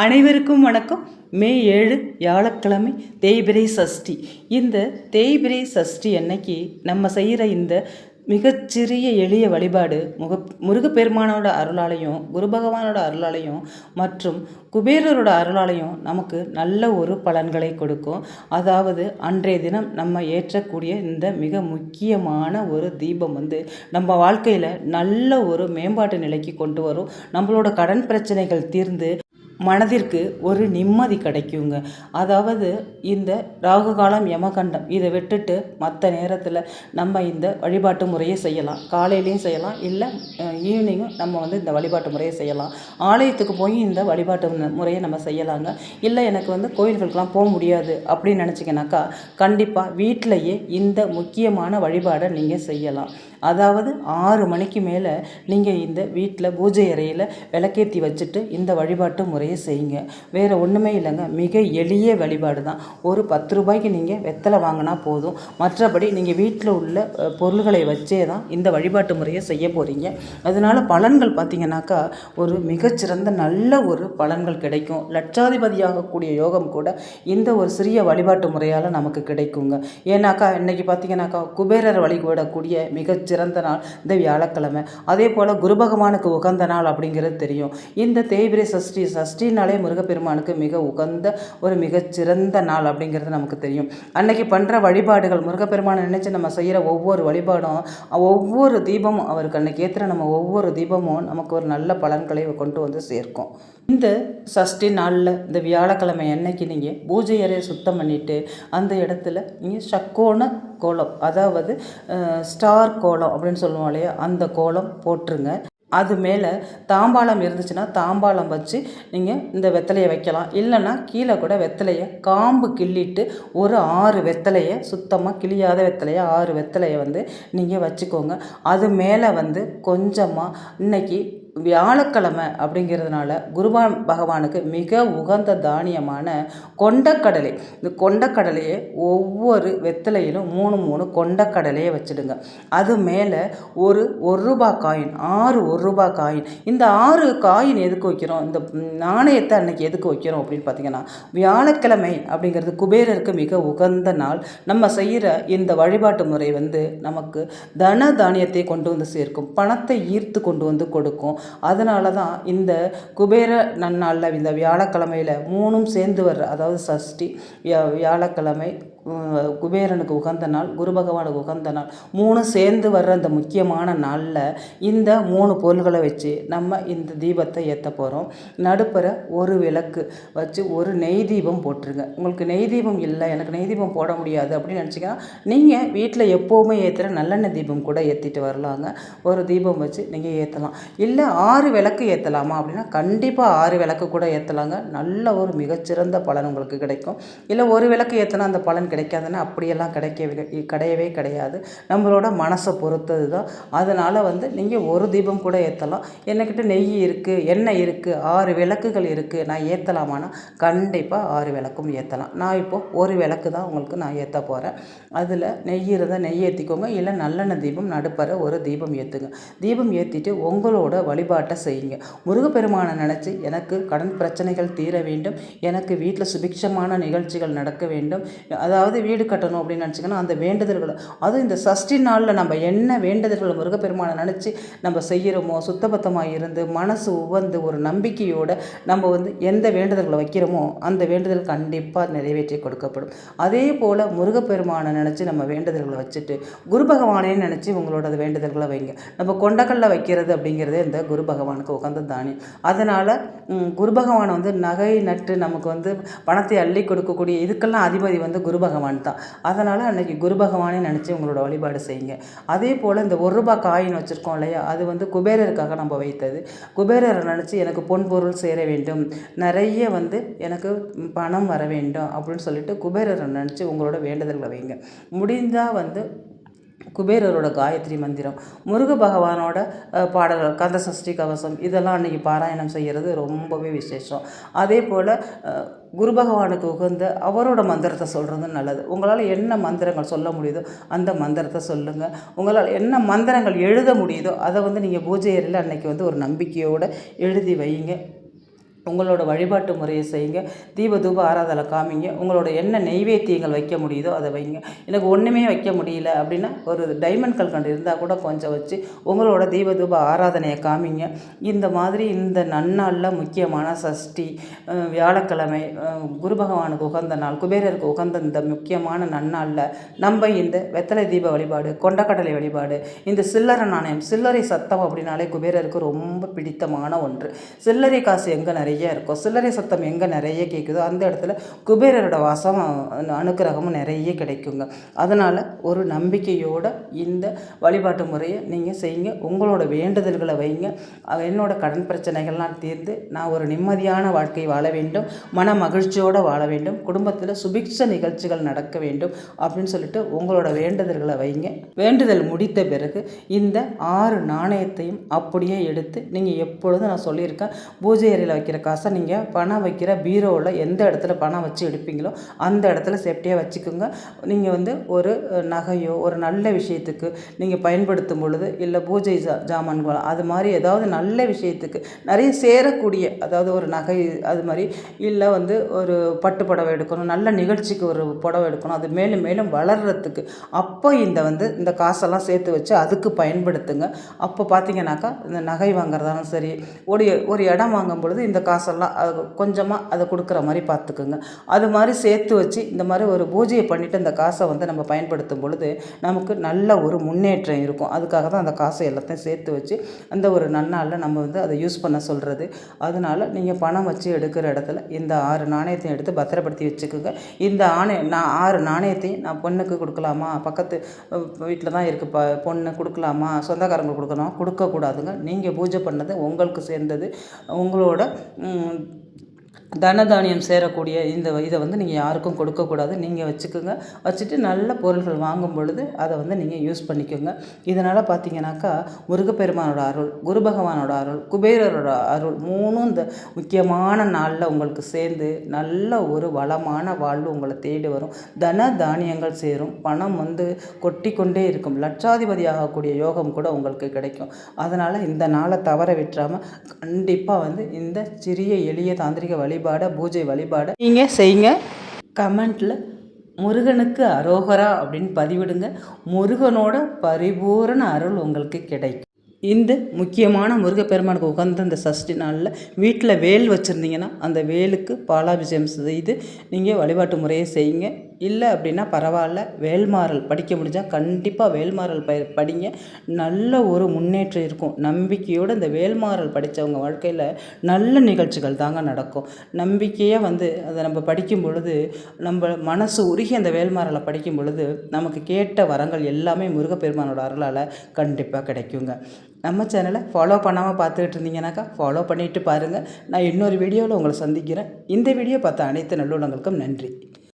அனைவருக்கும் வணக்கம். மே 7 வியாழக்கிழமை தேய்பிறை சஷ்டி. இந்த தேய்பிறை சஷ்டி அன்னைக்கு நம்ம செய்கிற இந்த மிகச்சிறிய எளிய வழிபாடு முருகப்பெருமானோட அருளாலையும் குரு பகவானோட அருளாலையும் மற்றும் குபேரரோட அருளாலையும் நமக்கு நல்ல ஒரு பலன்களை கொடுக்கும். அதாவது அன்றைய தினம் நம்ம ஏற்றக்கூடிய இந்த மிக முக்கியமான ஒரு தீபம் நம்ம வாழ்க்கையில் நல்ல ஒரு மேம்பாட்டு நிலைக்கு கொண்டு வரும். நம்மளோட கடன் பிரச்சனைகள் தீர்ந்து மனதிற்கு ஒரு நிம்மதி கிடைக்குங்க. அதாவது இந்த ராகு காலம் யமகண்டம் இதை விட்டுட்டு மற்ற நேரத்தில் நம்ம இந்த வழிபாட்டு முறையை செய்யலாம். காலையிலையும் செய்யலாம், இல்லை ஈவினிங்கும் நம்ம இந்த வழிபாட்டு முறையை செய்யலாம். ஆலயத்துக்கு போய் இந்த வழிபாட்டு முறையை நம்ம செய்யலாங்க. இல்லை எனக்கு கோயில்களுக்கெலாம் போக முடியாது அப்படின்னு நினச்சிங்கனாக்கா கண்டிப்பாக வீட்டிலையே இந்த முக்கியமான வழிபாடை நீங்கள் செய்யலாம். அதாவது 6 மணிக்கு மேலே நீங்கள் இந்த வீட்டில் பூஜை அறையில் விளக்கேற்றி வச்சுட்டு இந்த வழிபாட்டு முறையை செய்யுங்க. வேறு ஒன்றுமே இல்லைங்க, மிக எளிய வழிபாடு தான். ஒரு 10 ரூபாய்க்கு நீங்கள் வெத்தலை வாங்கினா போதும். மற்றபடி நீங்கள் வீட்டில் உள்ள பொருள்களை வச்சே தான் இந்த வழிபாட்டு முறையை செய்ய போகிறீங்க. அதனால் பலன்கள் பார்த்திங்கனாக்கா ஒரு மிகச்சிறந்த நல்ல ஒரு பலன்கள் கிடைக்கும். லட்சாதிபதியாகக்கூடிய யோகம் கூட இந்த ஒரு சிறிய வழிபாட்டு முறையால் நமக்கு கிடைக்குங்க. ஏன்னாக்கா இன்றைக்கி பார்த்திங்கனாக்கா குபேரர் வழிபடக்கூடிய மிகச்சிறந்த நாள் இந்த வியாழக்கிழமை. அதே போல் குரு பகவானுக்கு உகந்த நாள் அப்படிங்கிறது தெரியும். இந்த தேய்பிறை சஷ்டினாலே முருகப்பெருமானுக்கு மிக உகந்த ஒரு மிகச்சிறந்த நாள் அப்படிங்கிறது நமக்கு தெரியும். அன்னைக்கு பண்ணுற வழிபாடுகள் முருகப்பெருமானை நினைச்சு நம்ம செய்கிற ஒவ்வொரு வழிபாடும், ஒவ்வொரு தீபமும் அவருக்கு அன்னைக்கு ஏற்றுற நம்ம ஒவ்வொரு தீபமும் நமக்கு ஒரு நல்ல பலன்களை கொண்டு சேர்க்கும். இந்த சஷ்டி நாளில் இந்த வியாழக்கிழமை அன்னைக்கு நீங்கள் பூஜை அறையை சுத்தம் பண்ணிவிட்டு அந்த இடத்துல நீங்கள் சக்கோண கோலம், அதாவது ஸ்டார் கோலம் அப்படின்னு சொல்லுவோம் இல்லையா, அந்த கோலம் போட்டுருங்க. அது மேலே தாம்பாளம் இருந்துச்சுன்னா தாம்பாளம் வச்சு நீங்கள் இந்த வெத்தலையை வைக்கலாம். இல்லைன்னா கீழே கூட வெத்தலையை காம்பு கிள்ளிட்டு ஒரு 6 வெத்தலையை, சுத்தமாக கிளியாத வெத்தலையை 6 வெத்தலையை நீங்கள் வச்சுக்கோங்க. அது மேலே கொஞ்சமாக இன்னைக்கு வியாழக்கிழமை அப்படிங்கிறதுனால குருபான் பகவானுக்கு மிக உகந்த தானியமான கொண்டக்கடலை, இந்த கொண்டக்கடலையை ஒவ்வொரு வெத்தலையிலும் 3 கொண்டக்கடலையை வச்சுடுங்க. அது மேலே ஒரு 1 ரூபாய் காயின், 6 1 ரூபாய் காயின். இந்த 6 காயின் எதுக்கு வைக்கிறோம், இந்த நாணயத்தை அன்னைக்கு எதுக்கு வைக்கிறோம் அப்படின்னு பார்த்தீங்கன்னா, வியாழக்கிழமை அப்படிங்கிறது குபேரருக்கு மிக உகந்த நாள். நம்ம செய்கிற இந்த வழிபாட்டு முறை நமக்கு தன தானியத்தை கொண்டு சேர்க்கும், பணத்தை ஈர்த்து கொண்டு கொடுக்கும். அதனால தான் இந்த குபேர நன்னாளில் இந்த வியாழக்கிழமையில் 3 சேர்ந்து வர்ற, அதாவது சஷ்டி, வியாழக்கிழமை, குபேரனுக்கு உகந்த நாள், குரு பகவானுக்கு உகந்த நாள், 3 சேர்ந்து வர்ற அந்த முக்கியமான நாளில் இந்த 3 பொருள்களை வச்சு நம்ம இந்த தீபத்தை ஏற்ற போகிறோம். நடுப்புற ஒரு விளக்கு வச்சு ஒரு நெய் தீபம் போட்டுருங்க. உங்களுக்கு நெய் தீபம் இல்லை, எனக்கு நெய் தீபம் போட முடியாது அப்படின்னு நினச்சிங்கன்னா நீங்கள் வீட்டில் எப்போவுமே ஏற்றுற நல்லெண்ணெய் தீபம் கூட ஏற்றிட்டு வரலாங்க. ஒரு தீபம் வச்சு நீங்கள் ஏற்றலாம். இல்லை 6 விளக்கு ஏற்றலாமா அப்படின்னா கண்டிப்பாக 6 விளக்கு கூட ஏற்றலாங்க. நல்ல ஒரு மிகச்சிறந்த பலன் உங்களுக்கு கிடைக்கும். இல்லை ஒரு விளக்கு ஏற்றினா அந்த பலன் கிடைக்காதுன்னா அப்படியெல்லாம் கிடையவே கிடையாது. நம்மளோட மனசை பொறுத்தது தான். அதனால் நீங்கள் ஒரு தீபம் கூட ஏற்றலாம். என்னக்கிட்ட நெய் இருக்குது, எண்ணெய் இருக்குது, 6 விளக்குகள் இருக்குது, நான் ஏற்றலாமான்னா கண்டிப்பாக 6 விளக்கும் ஏற்றலாம். நான் இப்போது ஒரு விளக்கு தான் உங்களுக்கு நான் ஏற்ற போகிறேன். அதில் நெய் இருந்தால் நெய் ஏற்றிக்கோங்க. இல்லை நல்லெண்ணெய் தீபம் நடுப்பற ஒரு தீபம் ஏற்றுங்க. தீபம் ஏற்றிட்டு உங்களோட வழிபாட்டை செய்யுங்க. முருகப்பெருமானை நினச்சி எனக்கு கடன் பிரச்சனைகள் தீர வேண்டும், எனக்கு வீட்டில் சுபிக்ஷமான நிகழ்ச்சிகள் நடக்க வேண்டும், அதாவது வீடு கட்டணும் அப்படின்னு நினச்சிங்கன்னா அந்த வேண்டுதல்களை, அதுவும் இந்த சஷ்டி நாளில் நம்ம என்ன வேண்டுதல்களை முருகப்பெருமானை நினச்சி நம்ம செய்கிறோமோ, சுத்தபத்தமாக இருந்து மனசு உவந்து ஒரு நம்பிக்கையோடு நம்ம எந்த வேண்டுதல்களை வைக்கிறோமோ அந்த வேண்டுதல் கண்டிப்பாக நிறைவேற்றி கொடுக்கப்படும். அதே போல் முருகப்பெருமானை நினச்சி நம்ம வேண்டுதல்களை வச்சுட்டு குரு பகவானையும் நினச்சி உங்களோட வேண்டுதல்களை வைங்க. நம்ம கொண்டக்கல்ல வைக்கிறது அப்படிங்கிறதே இந்த குரு பகவானுக்கு உகந்த தானியம். அதனால் குரு பகவானை நகை நட்டு நமக்கு பணத்தை அள்ளி கொடுக்கக்கூடிய இதுக்கெல்லாம் அதிபதி குரு பகவான் தான். அதனால் அன்றைக்கி குரு பகவானே நினச்சி உங்களோட வழிபாடு செய்யுங்க. அதே போல் இந்த 1 ரூபாய் காயின் வச்சுருக்கோம் இல்லையா, அது குபேரருக்காக நம்ம வைத்தது. குபேரரை நினச்சி எனக்கு பொன் பொருள் சேர வேண்டும், நிறைய எனக்கு பணம் வர வேண்டும் அப்படின்னு சொல்லிட்டு குபேரரை நினச்சி உங்களோட வேண்டுதல்களை வைங்க. முடிந்தால் குபேரரோட காயத்ரி மந்திரம், முருக பகவானோட பாடல்கள், கந்த சஷ்டி கவசம், இதெல்லாம் அன்றைக்கி பாராயணம் செய்கிறது ரொம்பவே விசேஷம். அதே போல் குரு பகவானுக்கு உகந்த அவரோட மந்திரத்தை சொல்கிறது நல்லது. உங்களால் என்ன மந்திரங்கள் சொல்ல முடியுதோ அந்த மந்திரத்தை சொல்லுங்கள். உங்களால் என்ன மந்திரங்கள் எழுத முடியுதோ அதை நீங்கள் பூஜை அறையில் அன்றைக்கி ஒரு நம்பிக்கையோடு எழுதி வைங்க. உங்களோட வழிபாட்டு முறையை செய்யுங்க. தீப தூப ஆராதனை காமிங்க. உங்களோட என்ன நெய்வேத்தியங்கள் வைக்க முடியுதோ அதை வைங்க. எனக்கு ஒன்றுமே வைக்க முடியல அப்படின்னா ஒரு டைமண்ட் கல்கண்டு இருந்தால் கூட கொஞ்சம் வச்சு உங்களோட தீப தூப ஆராதனையை காமிங்க. இந்த மாதிரி இந்த நன்னாளில் முக்கியமான சஷ்டி, வியாழக்கிழமை, குரு பகவானுக்கு உகந்த நாள், குபேரருக்கு உகந்த இந்த முக்கியமான நன்னாளில் நம்ம இந்த வெத்தலை தீப வழிபாடு, கொண்டக்கடலை வழிபாடு, இந்த சில்லறை நாணயம், சில்லறை சத்தம் அப்படின்னாலே குபேரருக்கு ரொம்ப பிடித்தமான ஒன்று. சில்லறை காசு எங்கே நிறைய இருக்கும், சில்லறை சத்தம் எங்கே நிறைய கேட்குதோ அந்த இடத்துல குபேரரோட வாசம் அனுக்கிரகமும் நிறைய கிடைக்குங்க. அதனால் ஒரு நம்பிக்கையோடு இந்த வழிபாட்டு முறையை நீங்கள் செய்யுங்க. உங்களோட வேண்டுதல்களை வைங்க. என்னோட கடன் பிரச்சனைகள்லாம் தீர்ந்து நான் ஒரு நிம்மதியான வாழ்க்கை வாழ வேண்டும், மன மகிழ்ச்சியோடு வாழ வேண்டும், குடும்பத்தில் சுபிக்ஷ நிகழ்ச்சிகள் நடக்க வேண்டும் அப்படின்னு சொல்லிட்டு உங்களோட வேண்டுதல்களை வைங்க. வேண்டுதல் முடித்த பிறகு இந்த 6 நாணயத்தையும் அப்படியே எடுத்து நீங்கள் எப்பொழுதும் நான் சொல்லியிருக்கேன், பூஜை அறையில் வைக்கிற காசை நீங்கள் பணம் வைக்கிற பீரோவில் எந்த இடத்துல பணம் வச்சு எடுப்பீங்களோ அந்த இடத்துல சேஃப்டியாக வச்சுக்கோங்க. நீங்கள் ஒரு நகையோ ஒரு நல்ல விஷயத்துக்கு நீங்கள் பயன்படுத்தும் பொழுது, இல்லை பூஜை ஜாமான்கள் அது மாதிரி ஏதாவது நல்ல விஷயத்துக்கு நிறைய சேரக்கூடிய, அதாவது ஒரு நகை அது மாதிரி, இல்லை ஒரு பட்டு புடவை எடுக்கணும், நல்ல நிகழ்ச்சிக்கு ஒரு புடவை எடுக்கணும், அது மேலும் மேலும் வளர்கிறதுக்கு அப்போ இந்த காசெல்லாம் சேர்த்து வச்சு அதுக்கு பயன்படுத்துங்க. அப்போ பார்த்தீங்கன்னாக்கா இந்த நகை வாங்குறதாலும் சரி, ஒரு இடம் வாங்கும் பொழுது இந்த காசெல்லாம் அது கொஞ்சமாக அதை கொடுக்குற மாதிரி பார்த்துக்குங்க. அது மாதிரி சேர்த்து வச்சு இந்த மாதிரி ஒரு பூஜையை பண்ணிவிட்டு இந்த காசை நம்ம பயன்படுத்தும் பொழுது நமக்கு நல்ல ஒரு முன்னேற்றம் இருக்கும். அதுக்காக தான் அந்த காசை எல்லாத்தையும் சேர்த்து வச்சு அந்த ஒரு நன்னாளில் நம்ம அதை யூஸ் பண்ண சொல்கிறது. அதனால் நீங்கள் பணம் வச்சு எடுக்கிற இடத்துல இந்த 6 நாணயத்தையும் எடுத்து பத்திரப்படுத்தி வச்சுக்கோங்க. இந்த 6 நாணயத்தையும் நான் பொண்ணுக்கு கொடுக்கலாமா, பக்கத்து வீட்டில் தான் இருக்குது பொண்ணு கொடுக்கலாமா, சொந்தக்காரங்களுக்கு கொடுக்கணுமா, கொடுக்கக்கூடாதுங்க. நீங்கள் பூஜை பண்ணது உங்களுக்கு சேர்ந்தது, உங்களோட தனதானியம் சேரக்கூடிய இதை நீங்கள் யாருக்கும் கொடுக்கக்கூடாது. நீங்கள் வச்சுக்கோங்க. வச்சுட்டு நல்ல பொருள்கள் வாங்கும் பொழுது அதை நீங்கள் யூஸ் பண்ணிக்கோங்க. இதனால் பார்த்தீங்கன்னாக்கா முருகப்பெருமானோட அருள், குரு பகவானோட அருள், குபேரரோட அருள் 3ம் இந்த முக்கியமான நாளில் உங்களுக்கு சேர்ந்து நல்ல ஒரு வளமான வாழ்வு உங்களை தேடி வரும். தன தானியங்கள் சேரும், பணம் கொட்டி கொண்டே இருக்கும், லட்சாதிபதி ஆகக்கூடிய யோகம் கூட உங்களுக்கு கிடைக்கும். அதனால் இந்த நாளை தவற விட்டுறாமல் கண்டிப்பாக இந்த சிறிய எளிய தாந்திரிக வழிபாடை, பூஜை வழிபாடை நீங்கள் செய்யுங்க. கமெண்ட்டில் முருகனுக்கு அரோகரா அப்படின்னு பதிவிடுங்க. முருகனோட பரிபூரண அருள் உங்களுக்கு கிடைக்கும். இந்த முக்கியமான முருகப்பெருமானுக்கு உகந்த இந்த சஷ்டி நாளில் வீட்டில் வேல் வச்சுருந்தீங்கன்னா அந்த வேலுக்கு பாலாபிஷேகம் செய்து நீங்கள் வழிபாட்டு முறையை செய்யுங்க. இல்லை அப்படின்னா பரவாயில்ல, வேல்மாறல் படிக்க முடிஞ்சால் கண்டிப்பாக வேல்மாறல் படிங்க. நல்ல ஒரு முன்னேற்றம் இருக்கும். நம்பிக்கையோடு இந்த வேல்மாறல் படித்தவங்க வாழ்க்கையில் நல்ல நிகழ்ச்சிகள் தாங்க நடக்கும். நம்பிக்கையாக அதை நம்ம படிக்கும் பொழுது, நம்ம மனசு உருகி அந்த வேல்மாறலை படிக்கும் பொழுது நமக்கு கேட்ட வரங்கள் எல்லாமே முருகப்பெருமானோட அருளால் கண்டிப்பாக கிடைக்குங்க. நம்ம சேனலை ஃபாலோ பண்ணாமல் பார்த்துக்கிட்டு இருந்தீங்கன்னாக்கா ஃபாலோ பண்ணிவிட்டு பாருங்கள். நான் இன்னொரு வீடியோவில் உங்களை சந்திக்கிறேன். இந்த வீடியோ பார்த்த அனைத்து நல்லுள்ளங்களுக்கும் நன்றி.